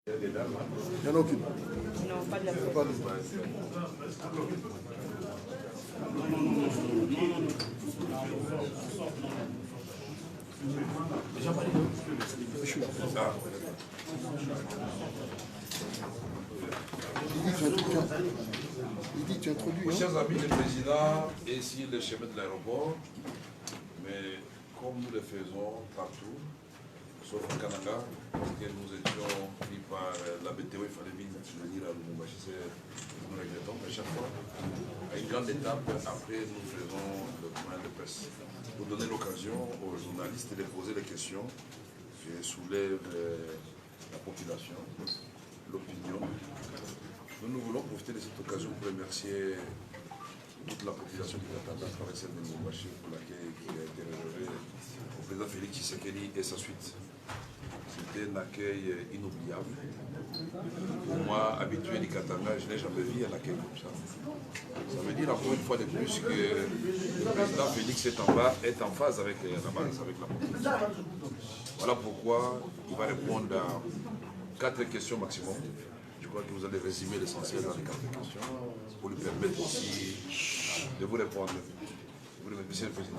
Il n'y en a aucune. Non, pas de la Pas de... Je suis là. Il dit tu introduis. Chers amis, le président est sur le chemin de l'aéroport, mais comme nous le faisons partout, sauf au Canada, parce que nous étions pris par la BTO, il fallait venir à Lubumbashi, nous regrettons, mais chaque fois, à une grande étape, après nous faisons le point de presse. Pour donner l'occasion aux journalistes de poser les questions qui soulèvent la population, l'opinion. Nous voulons profiter de cette occasion pour remercier toute la population du Katanga à travers cette Lubumbashi pour laquelle il a été réservé au président Félix Tshisekedi et sa suite. C'était un accueil inoubliable. Pour moi, habitué du Katanga, je n'ai jamais vu un accueil comme ça. Ça veut dire encore une fois de plus que le président Félix est en phase avec la base, avec la population. Voilà pourquoi il va répondre à 4 questions maximum. Je crois que vous allez résumer l'essentiel dans les 4 questions pour lui permettre aussi de vous répondre. Monsieur le Président.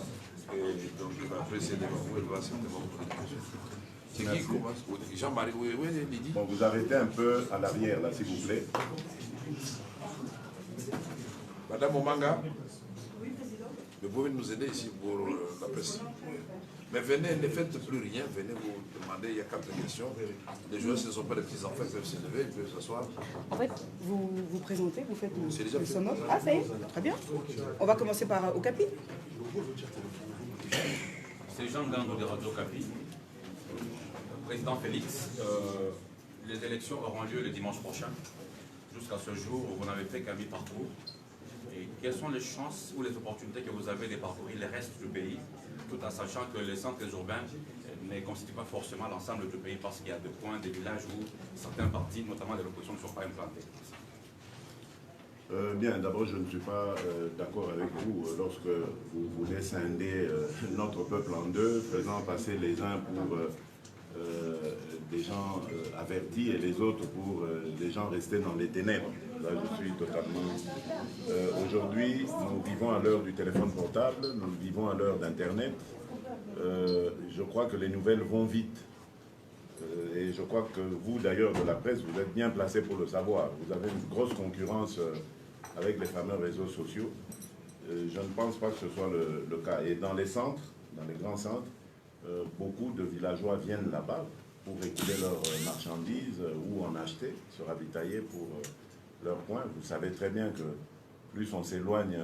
Et donc, après, c'est devant vous, elle va certainement vous poser des questions. C'est qui commence? Jean-Marie, oui, Lydie. Bon, vous arrêtez un peu à l'arrière, là, s'il vous plaît. Madame Omanga, vous pouvez nous aider ici pour la presse. Mais venez, ne faites plus rien, venez vous demander, il y a 4 questions. Les joueurs, ce ne sont pas des petits-enfants, ils peuvent se lever, ils peuvent s'asseoir. En fait, vous vous présentez, vous faites déjà le fait. summum. Ah, ça y est, très bien. On va commencer par Okapi. C'est Jean Gando de Radio Capi. Président Félix, les élections auront lieu le dimanche prochain. Jusqu'à ce jour, vous n'avez fait qu'un mi-parcours. Et quelles sont les chances ou les opportunités que vous avez de parcourir le reste du pays, tout en sachant que les centres urbains ne constituent pas forcément l'ensemble du pays parce qu'il y a des points, des villages où certains partis, notamment de l'opposition, ne sont pas implantés. Bien, d'abord, je ne suis pas d'accord avec vous lorsque vous voulez scinder notre peuple en deux, faisant passer les uns pour des gens avertis et les autres pour des gens restés dans les ténèbres. Là, je suis totalement... Aujourd'hui, nous vivons à l'heure du téléphone portable, nous vivons à l'heure d'Internet. Je crois que les nouvelles vont vite. Et je crois que vous, d'ailleurs, de la presse, vous êtes bien placé pour le savoir. Vous avez une grosse concurrence avec les fameux réseaux sociaux. Je ne pense pas que ce soit le cas. Et dans les centres, dans les grands centres, beaucoup de villageois viennent là-bas pour écouler leurs marchandises ou en acheter, se ravitailler pour leurs points. Vous savez très bien que plus on s'éloigne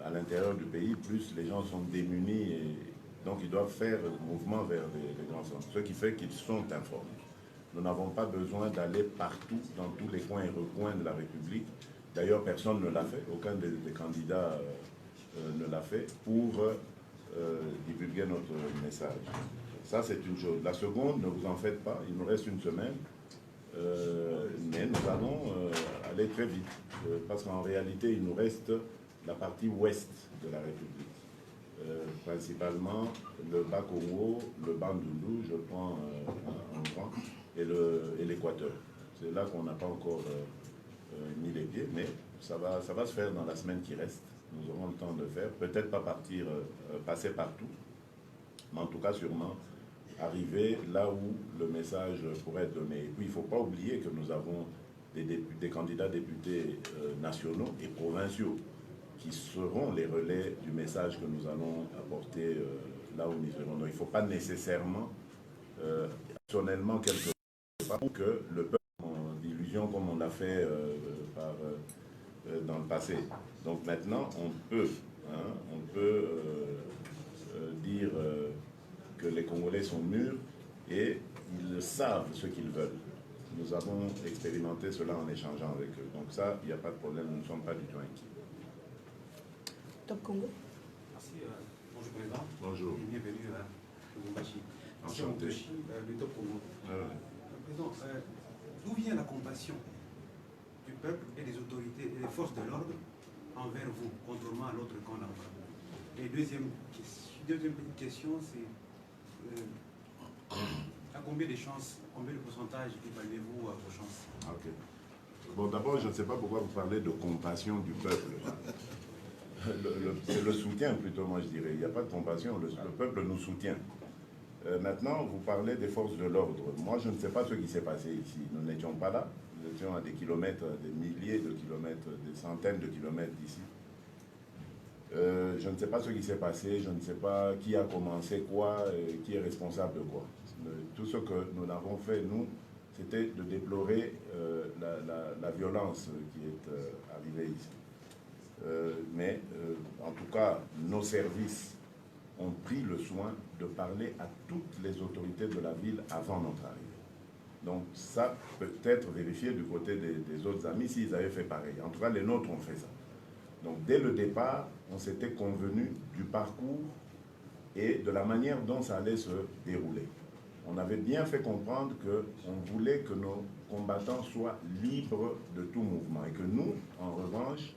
à l'intérieur du pays, plus les gens sont démunis et donc ils doivent faire le mouvement vers les grands centres. Ce qui fait qu'ils sont informés. Nous n'avons pas besoin d'aller partout dans tous les coins et recoins de la République. D'ailleurs, personne ne l'a fait, aucun des candidats ne l'a fait pour divulguer notre message. Ça, c'est une chose. La seconde, ne vous en faites pas, il nous reste une semaine, mais nous allons aller très vite, parce qu'en réalité, il nous reste la partie ouest de la République, principalement le Bas-Congo, le Bandundu, je prends en grand, et l'Équateur. C'est là qu'on n'a pas encore mis les pieds, mais ça va se faire dans la semaine qui reste. Nous aurons le temps de faire, peut-être pas passer partout, mais en tout cas sûrement arriver là où le message pourrait être donné. Et puis il ne faut pas oublier que nous avons des candidats députés nationaux et provinciaux qui seront les relais du message que nous allons apporter là où nous serons. Donc il ne faut pas nécessairement, personnellement, quelque part, que le peuple en illusion comme on l'a fait dans le passé. Donc maintenant, on peut dire que les Congolais sont mûrs et ils savent ce qu'ils veulent. Nous avons expérimenté cela en échangeant avec eux. Donc ça, il n'y a pas de problème, nous ne sommes pas du tout inquiets. Top Congo. Merci. Bonjour Président. Bonjour. Et bienvenue à Lubumbashi. Enchanté. Le Top Congo. Président, d'où vient la compassion du peuple et des autorités et des forces de l'ordre envers vous, contrairement à l'autre camp là-bas? Et deuxième petite question, c'est à combien de chances, combien de pourcentage évaluez-vous vos Bon, d'abord, je ne sais pas pourquoi vous parlez de compassion du peuple. C'est le soutien plutôt, moi je dirais. Il n'y a pas de compassion, le peuple nous soutient. Maintenant, vous parlez des forces de l'ordre. Moi, je ne sais pas ce qui s'est passé ici. Nous n'étions pas là. Nous étions à des kilomètres, des milliers de kilomètres, des centaines de kilomètres d'ici. Je ne sais pas ce qui s'est passé, je ne sais pas qui a commencé quoi, qui est responsable de quoi. Tout ce que nous avons fait, nous, c'était de déplorer la violence qui est arrivée ici. Mais, en tout cas, nos services ont pris le soin de parler à toutes les autorités de la ville avant notre arrivée. Donc ça peut être vérifié du côté des autres amis s'ils avaient fait pareil. En tout cas, les nôtres ont fait ça. Donc dès le départ, on s'était convenu du parcours et de la manière dont ça allait se dérouler. On avait bien fait comprendre qu'on voulait que nos combattants soient libres de tout mouvement et que nous, en revanche,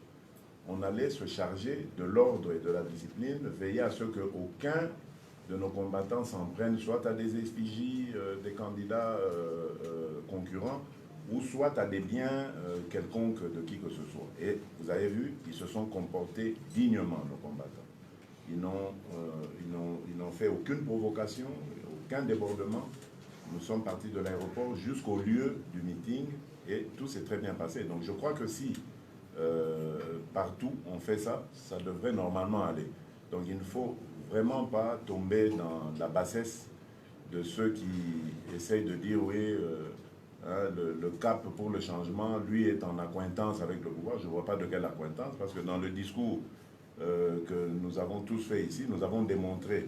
on allait se charger de l'ordre et de la discipline, veiller à ce qu'aucun de nos combattants s'en prenne soit à des effigies des candidats concurrents ou soit à des biens quelconques de qui que ce soit. Et vous avez vu, ils se sont comportés dignement, nos combattants. Ils n'ont fait aucune provocation, aucun débordement. Nous sommes partis de l'aéroport jusqu'au lieu du meeting et tout s'est très bien passé. Donc je crois que si partout on fait ça, ça devrait normalement aller. Donc il ne faut vraiment pas tomber dans la bassesse de ceux qui essayent de dire oui, le cap pour le changement, lui est en accointance avec le pouvoir. Je ne vois pas de quelle accointance, parce que dans le discours que nous avons tous fait ici, nous avons démontré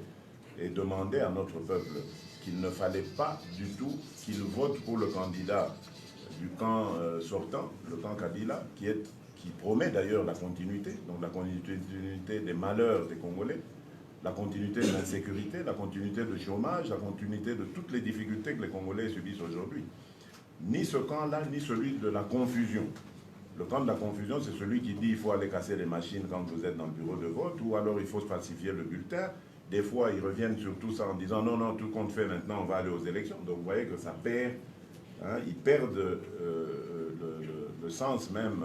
et demandé à notre peuple qu'il ne fallait pas du tout qu'il vote pour le candidat du camp sortant, le camp Kabila, qui promet d'ailleurs la continuité, donc la continuité des malheurs des Congolais, la continuité de l'insécurité, la continuité du chômage, la continuité de toutes les difficultés que les Congolais subissent aujourd'hui. Ni ce camp-là, ni celui de la confusion. Le camp de la confusion, c'est celui qui dit qu'il faut aller casser les machines quand vous êtes dans le bureau de vote, ou alors il faut falsifier le bulletin. Des fois, ils reviennent sur tout ça en disant non, non, tout compte fait, maintenant on va aller aux élections. Donc vous voyez que ça perd, hein, ils perdent le sens même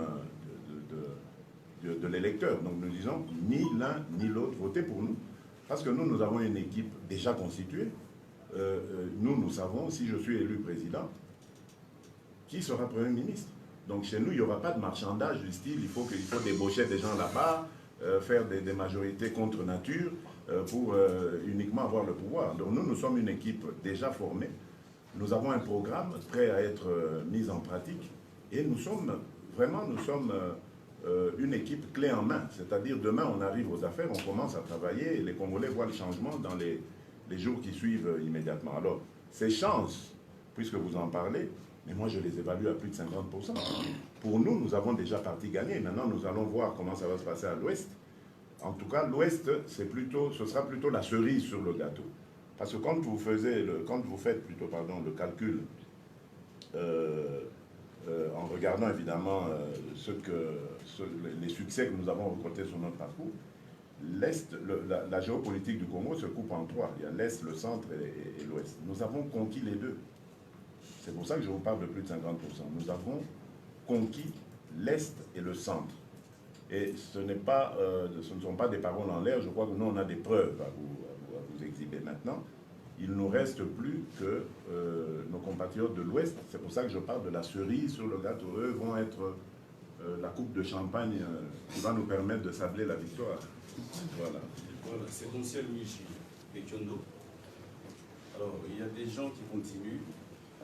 de l'électeur. Donc nous disons, ni l'un ni l'autre, votez pour nous. Parce que nous avons une équipe déjà constituée. Nous savons, si je suis élu président, qui sera Premier ministre. Donc chez nous, il n'y aura pas de marchandage du style, il faut débaucher des gens là-bas, faire des majorités contre nature pour uniquement avoir le pouvoir. Donc nous sommes une équipe déjà formée. Nous avons un programme prêt à être mis en pratique. Et nous sommes une équipe clé en main. C'est-à-dire, demain, on arrive aux affaires, on commence à travailler et les Congolais voient le changement dans les jours qui suivent immédiatement. Alors, ces chances, puisque vous en parlez, mais moi, je les évalue à plus de 50%. Pour nous, nous avons déjà partie gagnée. Maintenant, nous allons voir comment ça va se passer à l'Ouest. En tout cas, l'Ouest, ce sera plutôt la cerise sur le gâteau. Parce que quand vous faites le calcul, en regardant évidemment les succès que nous avons rencontrés sur notre parcours, la géopolitique du Congo se coupe en trois. Il y a l'Est, le centre et l'Ouest. Nous avons conquis les deux. C'est pour ça que je vous parle de plus de 50%. Nous avons conquis l'Est et le centre. Et ce ne sont pas des paroles en l'air. Je crois que nous, on a des preuves à vous exhiber maintenant. Il ne nous reste plus que nos compatriotes de l'Ouest. C'est pour ça que je parle de la cerise sur le gâteau. Eux vont être la coupe de champagne qui va nous permettre de sabler la victoire. Voilà. Voilà, c'est Michel Michi de Kyondo. Alors, il y a des gens qui continuent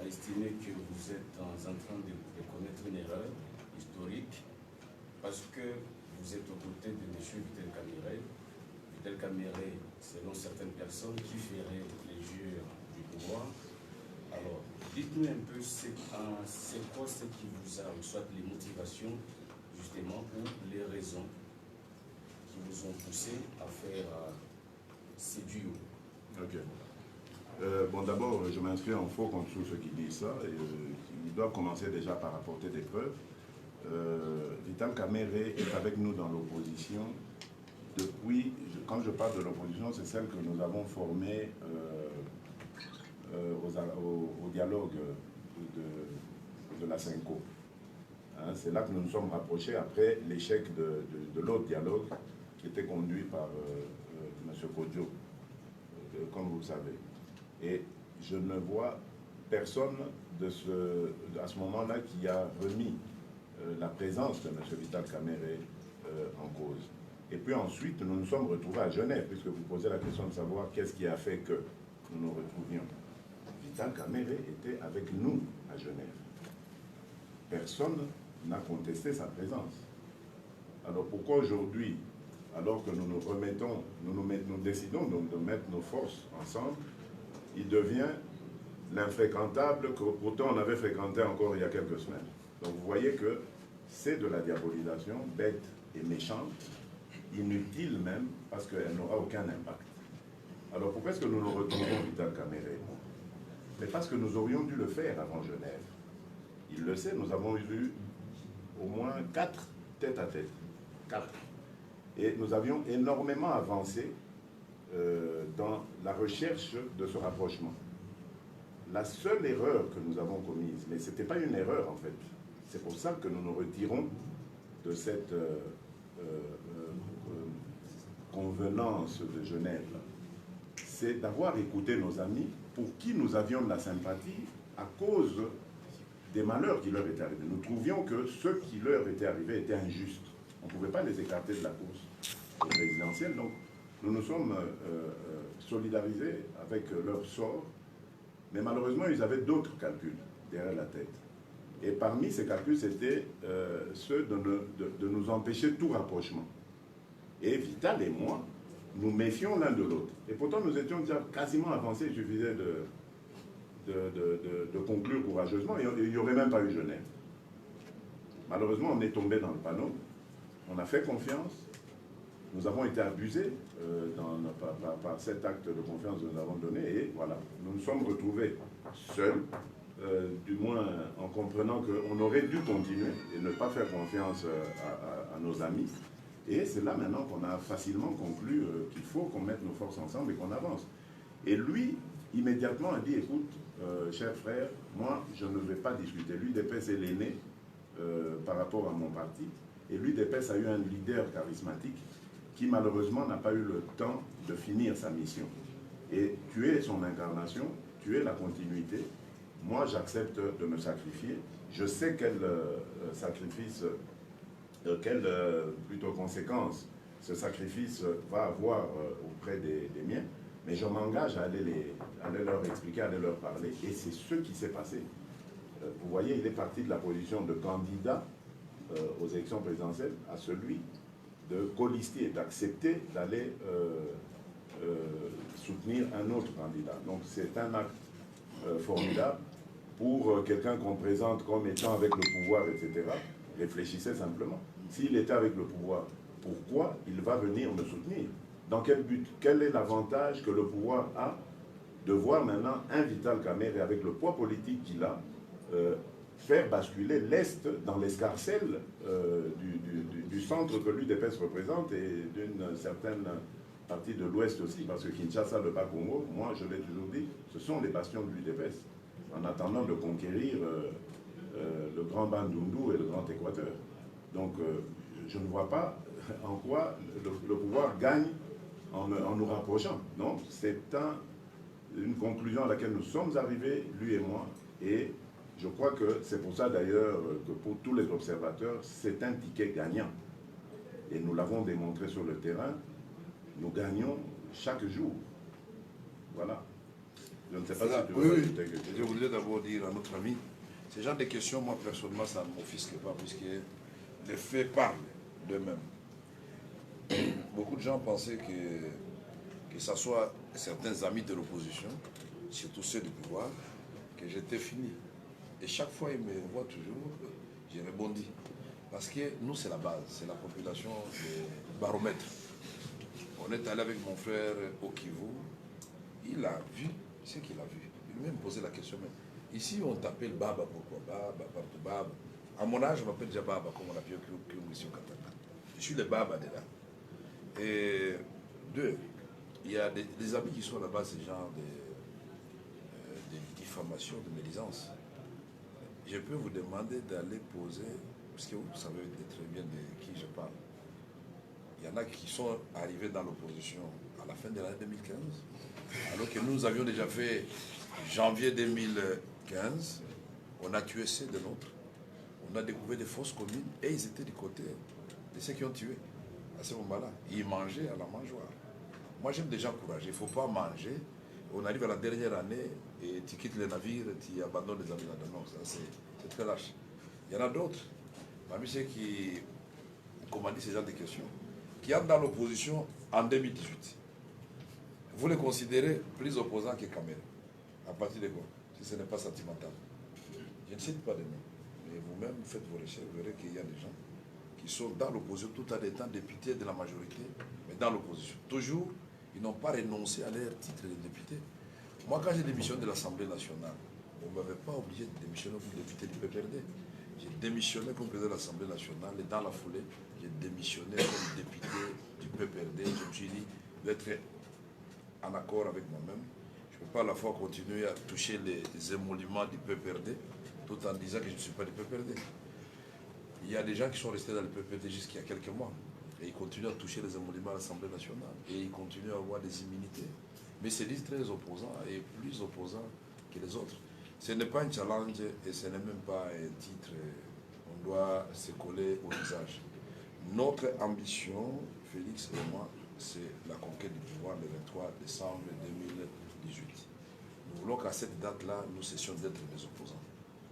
à estimer que vous êtes en train de commettre une erreur historique parce que vous êtes aux côtés de M. Vital Kamerhe. Vital Kamerhe, selon certaines personnes, qui ferait les jeux du pouvoir. Alors, dites-nous un peu, c'est quoi ce qui vous a, soit les motivations, justement, ou les raisons qui vous ont poussé à faire ces duos. Ok. Bon, d'abord, je m'inscris en faux contre tous ceux qui disent ça. Ils doivent commencer déjà par apporter des preuves. Vital Kamerhe est avec nous dans l'opposition depuis, quand je parle de l'opposition, c'est celle que nous avons formée au dialogue de la CENCO. Hein, c'est là que nous nous sommes rapprochés après l'échec de l'autre dialogue qui était conduit par M. Kodjo, comme vous le savez. Et je ne vois personne à ce moment-là qui a remis la présence de M. Vital Kamerhe en cause. Et puis ensuite, nous nous sommes retrouvés à Genève, puisque vous posez la question de savoir qu'est-ce qui a fait que nous nous retrouvions. Vital Kamerhe était avec nous à Genève. Personne n'a contesté sa présence. Alors pourquoi aujourd'hui, alors que nous nous remettons, nous décidons donc de mettre nos forces ensemble, il devient l'infréquentable que pourtant on avait fréquenté encore il y a quelques semaines. Donc vous voyez que c'est de la diabolisation bête et méchante, inutile même, parce qu'elle n'aura aucun impact. Alors pourquoi est-ce que nous nous retrouvons, Vital Kamerhe? Mais parce que nous aurions dû le faire avant Genève. Il le sait, nous avons eu au moins 4 tête-à-tête. 4. Et nous avions énormément avancé dans la recherche de ce rapprochement. La seule erreur que nous avons commise, mais ce n'était pas une erreur en fait, c'est pour ça que nous nous retirons de cette convenance de Genève, c'est d'avoir écouté nos amis pour qui nous avions de la sympathie à cause des malheurs qui leur étaient arrivés. Nous trouvions que ce qui leur était arrivé était injuste. On ne pouvait pas les écarter de la course présidentielle, donc nous nous sommes solidarisés avec leur sort, mais malheureusement, ils avaient d'autres calculs derrière la tête. Et parmi ces calculs, c'était ceux de nous empêcher tout rapprochement. Et Vital et moi, nous méfions l'un de l'autre. Et pourtant, nous étions déjà quasiment avancés, il suffisait de conclure courageusement, et il n'y aurait même pas eu Genève. Malheureusement, on est tombé dans le panneau, on a fait confiance, nous avons été abusés par cet acte de confiance que nous avons donné, et voilà, nous nous sommes retrouvés seuls, du moins en comprenant qu'on aurait dû continuer et ne pas faire confiance à nos amis. Et c'est là maintenant qu'on a facilement conclu qu'il faut qu'on mette nos forces ensemble et qu'on avance. Et lui, immédiatement, a dit, écoute, cher frère, moi, je ne vais pas discuter. L'UDPS est l'aîné par rapport à mon parti. Et l'UDPS a eu un leader charismatique qui, malheureusement, n'a pas eu le temps de finir sa mission. Et tu es son incarnation, tu es la continuité. Moi, j'accepte de me sacrifier. Je sais quel sacrifice, quelles plutôt conséquences ce sacrifice va avoir auprès des miens, mais je m'engage à aller leur expliquer, à aller leur parler, et c'est ce qui s'est passé. Vous voyez, il est parti de la position de candidat aux élections présidentielles à celui de colistier, d'accepter d'aller soutenir un autre candidat. Donc c'est un acte formidable pour quelqu'un qu'on présente comme étant avec le pouvoir, etc. Réfléchissez simplement. S'il était avec le pouvoir, pourquoi il va venir me soutenir? Dans quel but? Quel est l'avantage que le pouvoir a de voir maintenant un Vital Kamerhe, avec le poids politique qu'il a, faire basculer l'Est dans l'escarcelle du centre que l'UDPS représente et d'une certaine partie de l'Ouest aussi, parce que Kinshasa, le Bas-Congo, moi je l'ai toujours dit, ce sont les bastions de l'UDPS, en attendant de conquérir le Grand Bandundu et le Grand Équateur. Donc je ne vois pas en quoi le pouvoir gagne en nous rapprochant. Non, c'est une conclusion à laquelle nous sommes arrivés, lui et moi, et je crois que c'est pour ça d'ailleurs que pour tous les observateurs, c'est un ticket gagnant. Et nous l'avons démontré sur le terrain, nous gagnons chaque jour. Voilà. Je ne sais pas si tu veux ajouter quelque chose. Je voudrais d'abord dire à notre ami, ce genre de questions, moi personnellement, ça ne m'offusque pas, puisque les faits parlent d'eux-mêmes. Beaucoup de gens pensaient que ce soit certains amis de l'opposition, surtout ceux du pouvoir, que j'étais fini. Et chaque fois, ils me voient toujours, j'ai rebondi. Parce que nous, c'est la base, c'est la population, le baromètre. On est allé avec mon frère au Kivu, il a vu ce qu'il a vu. Il m'a même posé la question même. Ici, on t'appelle Baba, pourquoi Baba, partout Baba. À mon âge, on m'appelle déjà Baba, comme on appelle Mission Kataka. Je suis le Baba de là. Et deux, il y a des amis qui sont là-bas, ce genre de diffamation, de médisance. Je peux vous demander d'aller poser puisque vous savez très bien de qui je parle, il y en a qui sont arrivés dans l'opposition à la fin de l'année 2015, alors que nous avions déjà fait janvier 2015, on a tué ceux de l'autre, on a découvert des fosses communes et ils étaient du côté de ceux qui ont tué à ce moment-là. Ils mangeaient à la mangeoire. Moi j'aime déjà encourager, il ne faut pas manger. On arrive à la dernière année et tu quittes le navire, tu abandonnes les amis là-dedans. Non, ça c'est très lâche. Il y en a d'autres, parmi ceux qui commandent ce genre de questions, qui entrent dans l'opposition en 2018. Vous les considérez plus opposants que Kamel. À partir de quoi? Si ce n'est pas sentimental. Je ne cite pas de noms. Mais vous-même, faites vos recherches, vous verrez qu'il y a des gens qui sont dans l'opposition tout en étant députés de la majorité, mais dans l'opposition. Toujours, ils n'ont pas renoncé à leur titre de député. Moi, quand j'ai démissionné de l'Assemblée nationale, on ne m'avait pas obligé de démissionner comme député du PPRD. J'ai démissionné comme président de l'Assemblée nationale et dans la foulée, j'ai démissionné comme député du PPRD. Je me suis dit d'être en accord avec moi-même. Je ne peux pas à la fois continuer à toucher les émoluments du PPRD tout en disant que je ne suis pas du PPRD. Il y a des gens qui sont restés dans le PPRD jusqu'il y a quelques mois et ils continuent à toucher les émoluments à l'Assemblée nationale et ils continuent à avoir des immunités. Mais c'est dit très opposants et plus opposants que les autres. Ce n'est pas un challenge et ce n'est même pas un titre. On doit se coller au visage. Notre ambition, Félix et moi, c'est la conquête du pouvoir le 23 décembre 2018. Nous voulons qu'à cette date-là, nous cessions d'être des opposants.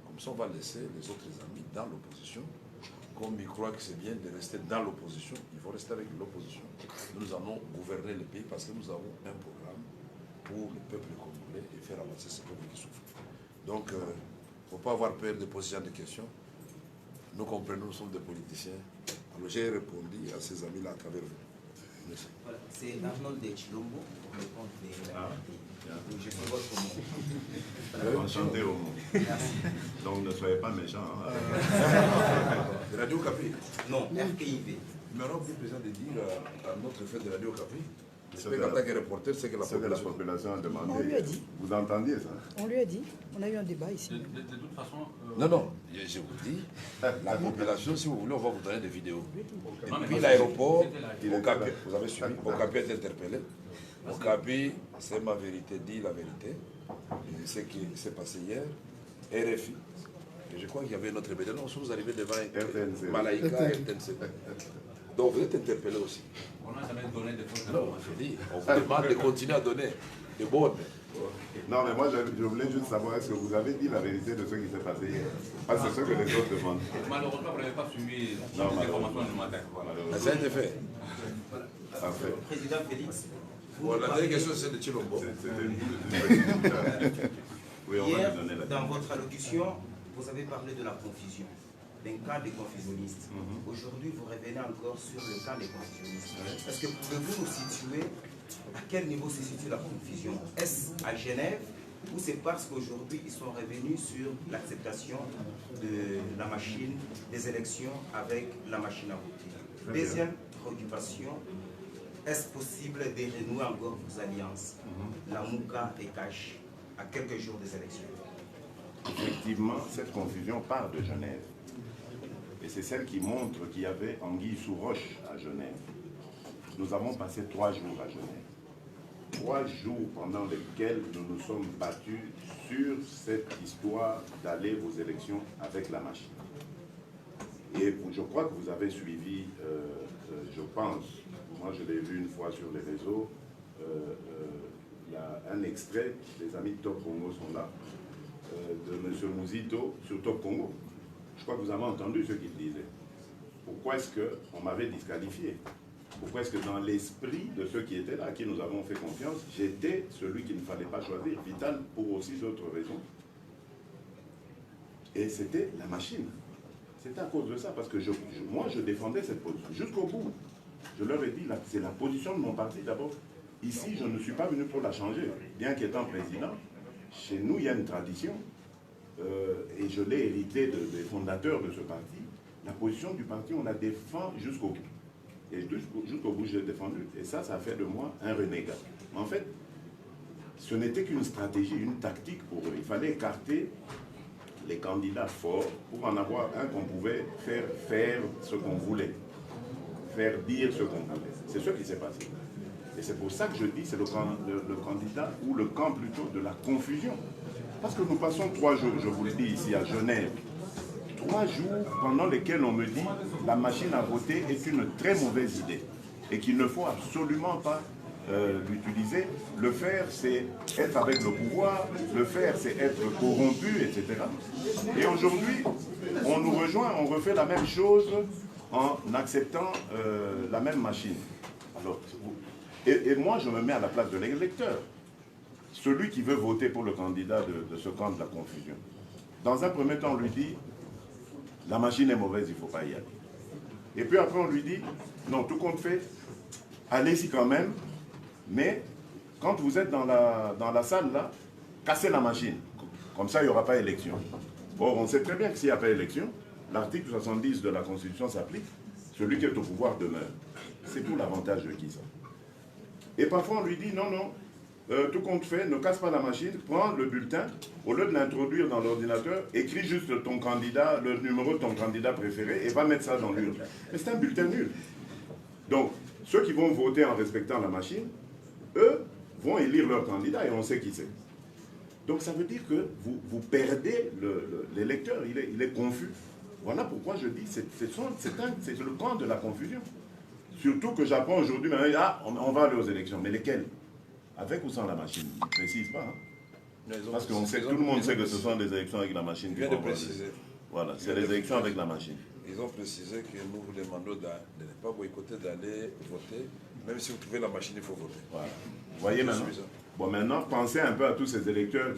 Comme ça, on va laisser les autres amis dans l'opposition. Comme ils croient que c'est bien de rester dans l'opposition, il faut rester avec l'opposition. Nous allons gouverner le pays parce que nous avons un programme pour le peuple congolais et faire avancer ce peuple qui souffre. Donc, il ne faut pas avoir peur de poser ce genre de questions. Nous comprenons, nous sommes des politiciens. Alors, j'ai répondu à ces amis-là à travers vous. Merci. Voilà, c'est Arnold de Chilombo pour le compte de la RDI. Je fais votre nom. Enchanté au monde. Merci. Donc ne soyez pas méchants. Hein. Radio Capi. Non, RKIV. Mais on a oublié président de dire à notre fête de Radio Capi, j'espère qu'en tant que reporter, c'est que la population a demandé. On lui a dit. Vous entendiez ça? On lui a dit. On a eu un débat ici. De toute façon... Non, je vous dis, la population, si vous voulez, on va vous donner des vidéos. Non, mais Depuis l'aéroport, c'était Okapi, vous avez suivi, Okapi a été interpellé. Okapi, c'est ma vérité, dit la vérité. Et ce qui s'est passé hier, RFI. Et je crois qu'il y avait notre média. Non, vous arrivez devant RTNC. Malaïka, RTNC. Donc vous êtes interpellé aussi. On n'a jamais donné de fausses Non, informations. je dis, on vous demande de continuer à donner des bonnes. Non, mais moi, je voulais juste savoir, est-ce que vous avez dit la vérité de ce qui s'est passé hier? Parce que c'est ce que les autres demandent. Malheureusement, vous n'avez pas suivi les informations du matin. Voilà. Ça a été fait. Parfait. Président Félix, Bon, la dernière question, c'est de Chilombo. C'était une petite... Oui, on va hier, lui donner la dans votre allocution, vous avez parlé de la confusion, d'un cas des confusionnistes. Aujourd'hui, vous revenez encore sur le cas des confusionnistes. Est-ce que pouvez-vous nous situer à quel niveau se situe la confusion? Est-ce à Genève ou c'est parce qu'aujourd'hui, ils sont revenus sur l'acceptation de la machine des élections avec la machine à voter? Deuxième préoccupation, est-ce possible de renouer encore vos alliances, la Mouka et Cash, à quelques jours des élections? Effectivement, cette confusion part de Genève. Et c'est celle qui montre qu'il y avait anguille sous roche à Genève. Nous avons passé 3 jours à Genève. 3 jours pendant lesquels nous nous sommes battus sur cette histoire d'aller aux élections avec la machine. Et je crois que vous avez suivi, je pense, moi je l'ai vu une fois sur les réseaux, il y a un extrait, les amis de Top Congo sont là, de M. Mouzito sur Top Congo. Je crois que vous avez entendu ce qu'il disait. Pourquoi est-ce qu'on m'avait disqualifié? Pourquoi est-ce que dans l'esprit de ceux qui étaient là, à qui nous avons fait confiance, j'étais celui qu'il ne fallait pas choisir, Vital, pour aussi d'autres raisons. Et c'était la machine. C'était à cause de ça, parce que moi, je défendais cette position jusqu'au bout. Je leur ai dit, c'est la position de mon parti d'abord. Ici, je ne suis pas venu pour la changer. Bien qu'étant président, chez nous, il y a une tradition, et je l'ai hérité des fondateurs de ce parti. La position du parti, on la défend jusqu'au bout. Et jusqu'au bout, je l'ai défendu. Et ça a fait de moi un renégat. En fait, ce n'était qu'une stratégie, une tactique pour eux. Il fallait écarter les candidats forts pour en avoir un qu'on pouvait faire ce qu'on voulait, faire dire ce qu'on voulait. C'est ce qui s'est passé. Et c'est pour ça que je dis c'est le candidat ou le camp plutôt de la confusion. Parce que nous passons 3 jours, je vous le dis ici à Genève, 3 jours pendant lesquels on me dit la machine à voter est une très mauvaise idée et qu'il ne faut absolument pas l'utiliser. Le faire, c'est être avec le pouvoir, le faire, c'est être corrompu, etc. Et aujourd'hui, on nous rejoint, on refait la même chose en acceptant la même machine. Alors, et moi, je me mets à la place de l'électeur, celui qui veut voter pour le candidat de ce camp de la confusion. Dans un premier temps, on lui dit, la machine est mauvaise, il ne faut pas y aller. Et puis après, on lui dit, non, tout compte fait, allez-y quand même, mais quand vous êtes dans la salle, là, cassez la machine. Comme ça, il n'y aura pas élection. Or, on sait très bien que s'il n'y a pas élection, l'article 70 de la Constitution s'applique, celui qui est au pouvoir demeure. C'est tout l'avantage de qui ça. Et parfois, on lui dit, non, non, tout compte fait, ne casse pas la machine, prends le bulletin, au lieu de l'introduire dans l'ordinateur, écris juste ton candidat, le numéro de ton candidat préféré, et va mettre ça dans l'urne. Mais c'est un bulletin nul. Donc, ceux qui vont voter en respectant la machine, eux vont élire leur candidat et on sait qui c'est. Donc ça veut dire que vous perdez l'électeur, il est confus. Voilà pourquoi je dis c'est le camp de la confusion. Surtout que j'apprends aujourd'hui, ah, on va aller aux élections. Mais lesquelles? Avec ou sans la machine? Ils ne précisent pas. Hein? Parce que tout le monde sait que ce sont des élections avec la machine. Ils viennent de préciser. Voilà, c'est les élections avec la machine. Ils ont précisé que nous vous demandons de ne pas boycotter, d'aller voter. Même si vous trouvez la machine, il faut voter. Voilà. Vous voyez maintenant? Bon, maintenant, pensez un peu à tous ces électeurs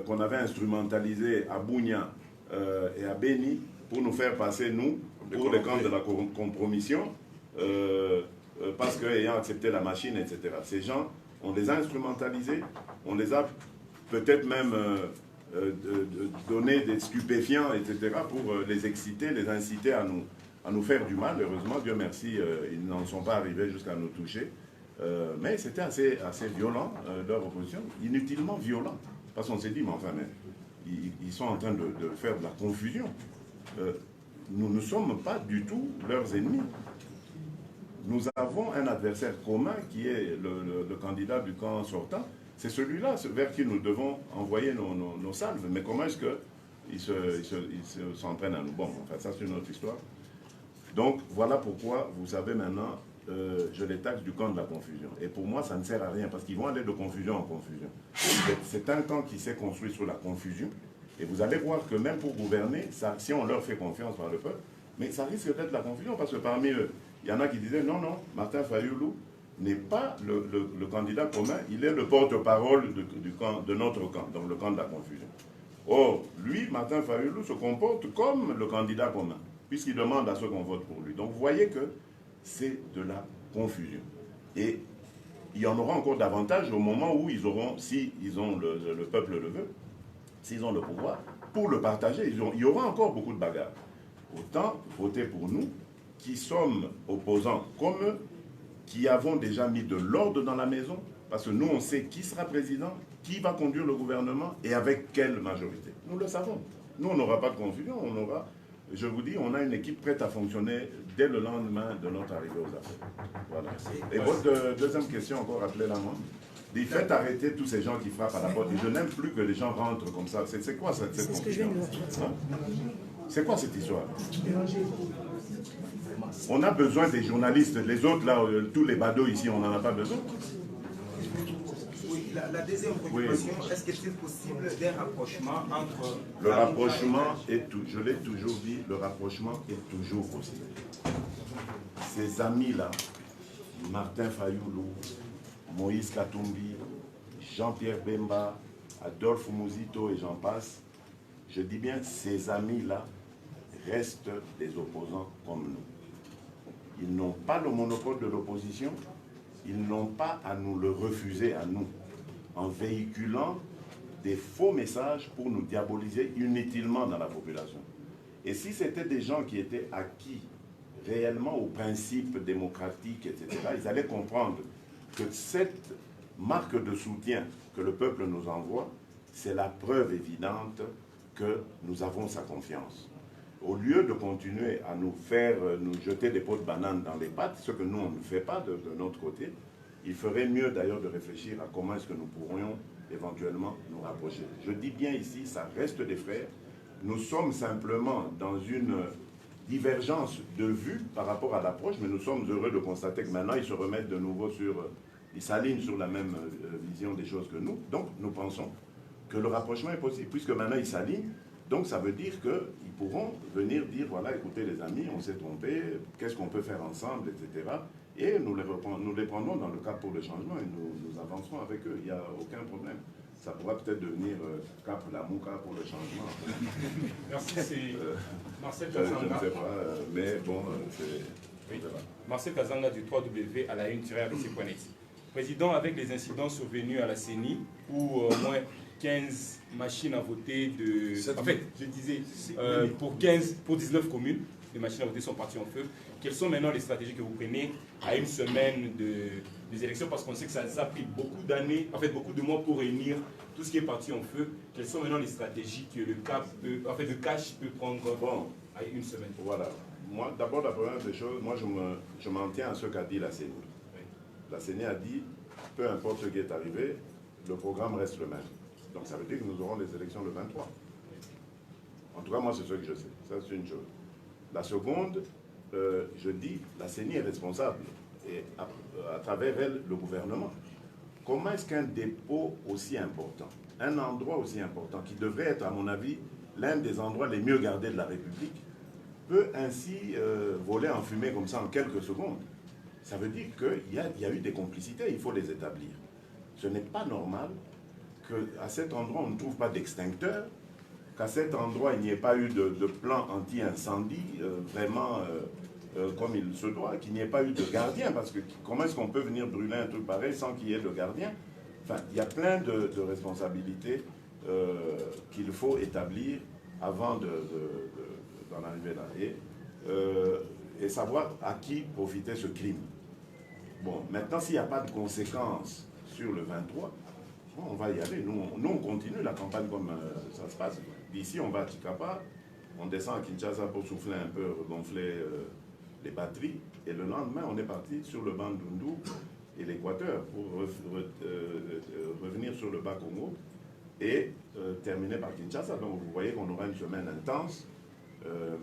qu'on avait instrumentalisés à Bounia et à Beni pour nous faire passer, nous, pour les camps de la compromission, parce qu'ayant accepté la machine, etc. Ces gens, on les a instrumentalisés, on les a peut-être même donné des stupéfiants, etc., pour les exciter, les inciter à nous faire du mal. Heureusement, Dieu merci, ils n'en sont pas arrivés jusqu'à nous toucher. Mais c'était assez violent, leur opposition, inutilement violent. Parce qu'on s'est dit, mais enfin, ils sont en train de faire de la confusion. Nous ne sommes pas du tout leurs ennemis. Nous avons un adversaire commun qui est le candidat du camp sortant. C'est celui-là vers qui nous devons envoyer nos salves. Mais comment est-ce qu'ils s'entraînent à nous? Bon, enfin, ça c'est une autre histoire. Donc, voilà pourquoi, vous savez maintenant, je les taxe du camp de la confusion. Et pour moi, ça ne sert à rien, parce qu'ils vont aller de confusion en confusion. C'est un camp qui s'est construit sur la confusion. Et vous allez voir que même pour gouverner, si on leur fait confiance par le peuple, mais ça risque d'être la confusion, parce que parmi eux, il y en a qui disaient, non, non, Martin Fayoulou n'est pas le candidat commun, il est le porte-parole de notre camp, donc le camp de la confusion. Or, lui, Martin Fayoulou, se comporte comme le candidat commun, puisqu'il demande à ceux qu'on vote pour lui. Donc vous voyez que c'est de la confusion. Et il y en aura encore davantage au moment où ils auront, si le peuple le veut, s'ils ont le pouvoir, pour le partager. Il y aura encore beaucoup de bagarres. Autant voter pour nous, qui sommes opposants comme eux, qui avons déjà mis de l'ordre dans la maison, parce que nous, on sait qui sera président, qui va conduire le gouvernement et avec quelle majorité. Nous le savons. Nous, on n'aura pas de confusion, on aura... Je vous dis, on a une équipe prête à fonctionner dès le lendemain de notre arrivée aux affaires. Voilà. Et votre deuxième question, encore rappelez-la moi. Dit, faites arrêter tous ces gens qui frappent à la porte. Je n'aime plus que les gens rentrent comme ça. C'est quoi cette confusion? C'est quoi cette histoire? On a besoin des journalistes. Les autres, là, tous les badauds ici, on n'en a pas besoin. Oui, la deuxième préoccupation, est-ce que c'est possible d'un rapprochement entre... Le rapprochement est tout, je l'ai toujours dit, le rapprochement est toujours possible. Ces amis-là, Martin Fayoulou, Moïse Katumbi, Jean-Pierre Bemba, Adolphe Mouzito et j'en passe, je dis bien, ces amis-là restent des opposants comme nous. Ils n'ont pas le monopole de l'opposition, ils n'ont pas à nous le refuser à nous, en véhiculant des faux messages pour nous diaboliser inutilement dans la population. Et si c'était des gens qui étaient acquis réellement aux principes démocratiques, etc., ils allaient comprendre que cette marque de soutien que le peuple nous envoie, c'est la preuve évidente que nous avons sa confiance. Au lieu de continuer à nous faire, nous jeter des pots de banane dans les pattes, ce que nous, on ne fait pas de notre côté, il ferait mieux d'ailleurs de réfléchir à comment est-ce que nous pourrions éventuellement nous rapprocher. Je dis bien ici, ça reste des frères. Nous sommes simplement dans une divergence de vue par rapport à l'approche, mais nous sommes heureux de constater que maintenant, ils se remettent de nouveau ils s'alignent sur la même vision des choses que nous. Donc, nous pensons que le rapprochement est possible, puisque maintenant, ils s'alignent. Donc, ça veut dire qu'ils pourront venir dire, voilà, écoutez les amis, on s'est trompé, qu'est-ce qu'on peut faire ensemble, etc. Et nous les prendrons dans le cadre pour le changement et nous avancerons avec eux. Il n'y a aucun problème. Ça pourra peut-être devenir Cap Lamouka pour le changement. Merci, c'est Marcel Je ne Kazanga. sais pas, mais bon, c'est... Oui. Marcel Kazanga du 3W à la une-abc.net. Président, avec les incidents survenus à la CENI, où au moins 15 machines à voter de... En fait, je disais, pour 19 communes, les machines à voter sont parties en feu. Quelles sont maintenant les stratégies que vous prenez à une semaine des élections? Parce qu'on sait que ça a pris beaucoup d'années, en fait beaucoup de mois pour réunir tout ce qui est parti en feu. Quelles sont maintenant les stratégies que le cash peut prendre à une semaine? Voilà. Moi, d'abord, la première des choses, moi je m'en tiens à ce qu'a dit la CENI. Oui. La CENI a dit, peu importe ce qui est arrivé, le programme reste le même. Donc ça veut dire que nous aurons les élections le 23. En tout cas, moi, c'est ce que je sais. Ça, c'est une chose. La seconde, je dis, la CENI est responsable, et à travers elle, le gouvernement. Comment est-ce qu'un dépôt aussi important, un endroit aussi important, qui devrait être, à mon avis, l'un des endroits les mieux gardés de la République, peut ainsi voler en fumée comme ça en quelques secondes? Ça veut dire qu'il y a eu des complicités, il faut les établir. Ce n'est pas normal qu'à cet endroit, on ne trouve pas d'extincteur, qu'à cet endroit, il n'y ait pas eu de plan anti-incendie, vraiment comme il se doit, qu'il n'y ait pas eu de gardien, parce que comment est-ce qu'on peut venir brûler un truc pareil sans qu'il y ait de gardien? Enfin, il y a plein de responsabilités qu'il faut établir avant d'en arriver là. Et savoir à qui profitait ce crime. Bon, maintenant, s'il n'y a pas de conséquences sur le 23, on va y aller. Nous, on continue la campagne comme ça se passe. D'ici, on va à Chikapa, on descend à Kinshasa pour souffler un peu, regonfler les batteries. Et le lendemain, on est parti sur le Bandundu et l'Équateur pour revenir sur le Bas-Congo et terminer par Kinshasa. Donc, vous voyez qu'on aura une semaine intense,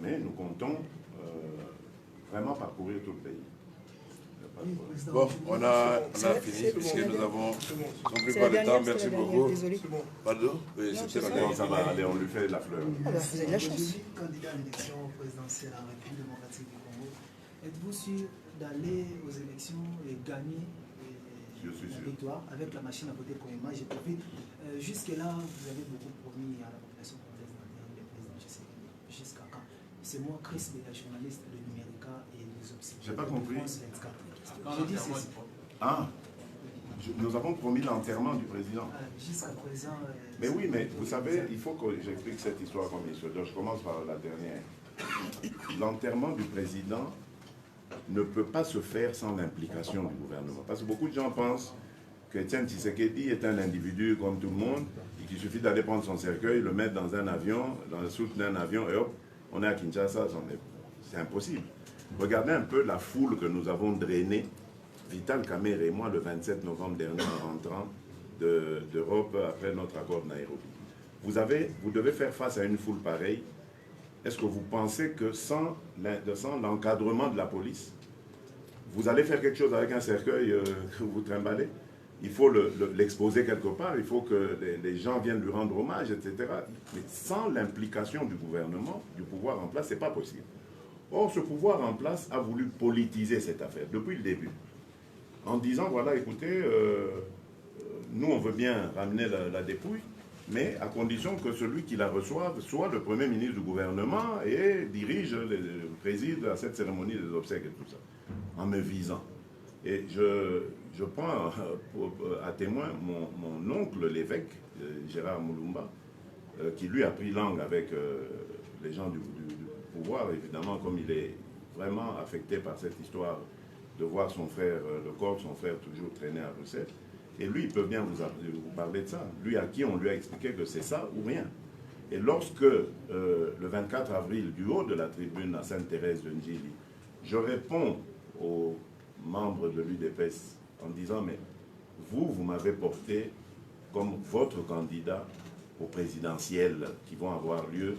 mais nous comptons vraiment parcourir tout le pays. Bon, on a fini puisque nous avons non plus pas de temps. Merci beaucoup. Pardon? Oui, c'était la dernière. Ça va aller, on lui fait la fleur. Ah bah, vous avez de la chance. Candidat à l'élection présidentielle en République démocratique du Congo, êtes-vous sûr d'aller aux élections et gagner la victoire avec la machine à voter pour moi? J'ai profité. Jusque-là, vous avez beaucoup promis à la population congolaise jusqu'à quand? C'est moi, Chris, la journaliste de Numérica et des Observateurs. J'ai pas compris. Je dis ceci. Ah, nous avons promis l'enterrement du président. Jusqu'à présent. Mais oui, mais vous savez, il faut que j'explique cette histoire comme il se doit. Je commence par la dernière. L'enterrement du président ne peut pas se faire sans l'implication du gouvernement. Parce que beaucoup de gens pensent que Etienne Tshisekedi est un individu comme tout le monde et qu'il suffit d'aller prendre son cercueil, le mettre dans un avion, dans le soute d'un avion et hop, on est à Kinshasa. C'est impossible. Regardez un peu la foule que nous avons drainée, Vital Kamerhe et moi, le 27 novembre dernier, en rentrant d'Europe après notre accord de Nairobi. Vous devez faire face à une foule pareille. Est-ce que vous pensez que sans l'encadrement de la police, vous allez faire quelque chose avec un cercueil que vous trimballez? Il faut l'exposer quelque part, il faut que les gens viennent lui rendre hommage, etc. Mais sans l'implication du gouvernement, du pouvoir en place, ce n'est pas possible. Or, ce pouvoir en place a voulu politiser cette affaire depuis le début, en disant, voilà, écoutez, nous, on veut bien ramener la dépouille, mais à condition que celui qui la reçoive soit le Premier ministre du gouvernement et préside à cette cérémonie des obsèques et tout ça, en me visant. Et je prends à témoin mon oncle, l'évêque, Gérard Moulumba, qui lui a pris langue avec les gens du pouvoir, évidemment, comme il est vraiment affecté par cette histoire de voir son frère, le corps de son frère toujours traîner à Bruxelles. Et lui, il peut bien vous parler de ça. Lui, à qui on lui a expliqué que c'est ça ou rien. Et lorsque, le 24 avril, du haut de la tribune à Sainte-Thérèse de Ndjili, je réponds aux membres de l'UDPS en disant, mais vous m'avez porté comme votre candidat aux présidentielles qui vont avoir lieu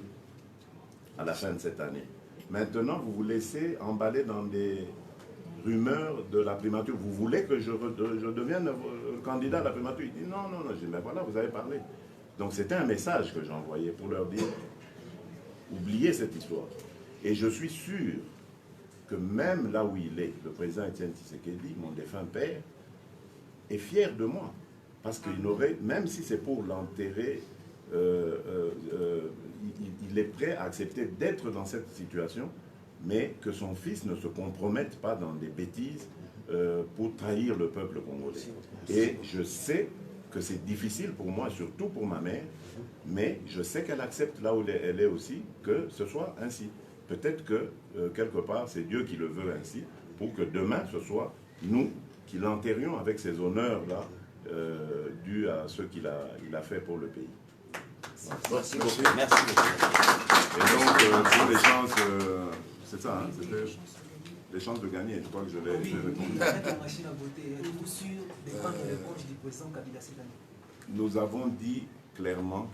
à la fin de cette année. Maintenant, vous vous laissez emballer dans des rumeurs de la primature. Vous voulez que je devienne candidat à la primature? Il dit non, non, non. Je dis, mais voilà, vous avez parlé. Donc c'était un message que j'ai envoyé pour leur dire, oubliez cette histoire. Et je suis sûr que même là où il est, le président Étienne Tshisekedi, mon défunt père, est fier de moi. Parce qu'il aurait, même si c'est pour l'enterrer, il est prêt à accepter d'être dans cette situation, mais que son fils ne se compromette pas dans des bêtises pour trahir le peuple congolais. Et je sais que c'est difficile pour moi, surtout pour ma mère, mais je sais qu'elle accepte là où elle est aussi, que ce soit ainsi. Peut-être que, quelque part, c'est Dieu qui le veut ainsi, pour que demain, ce soit nous qui l'enterrions avec ces honneurs-là, dus à ce qu'il a fait pour le pays. Merci beaucoup. Merci beaucoup. Et donc, pour les chances, c'est ça, hein, c'était les chances de gagner, je crois que je l'ai répondu. Avec la machine à voter, êtes-vous sûr des temps de réponse du président Kabila cette année? Nous avons dit clairement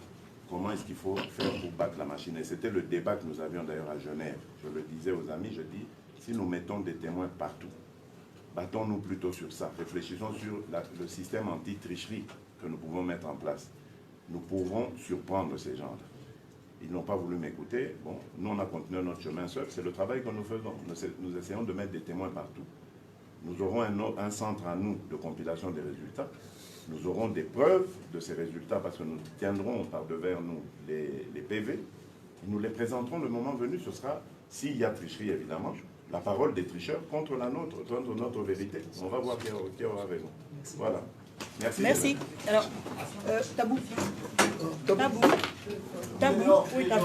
comment est-ce qu'il faut faire pour battre la machine. Et c'était le débat que nous avions d'ailleurs à Genève. Je le disais aux amis, je dis, si nous mettons des témoins partout, battons-nous plutôt sur ça. Réfléchissons sur le système anti-tricherie que nous pouvons mettre en place. Nous pourrons surprendre ces gens-là. Ils n'ont pas voulu m'écouter. Bon, nous, on a continué notre chemin seul. C'est le travail que nous faisons. Nous essayons de mettre des témoins partout. Nous aurons un centre à nous de compilation des résultats. Nous aurons des preuves de ces résultats parce que nous tiendrons par devers nous les PV. Et nous les présenterons le moment venu. Ce sera, s'il y a tricherie évidemment, la parole des tricheurs contre la nôtre, contre notre vérité. On va voir qui aura raison. Voilà. Merci. Merci. Alors, Tabou. Tabou. Tabou. Oui, Tabou.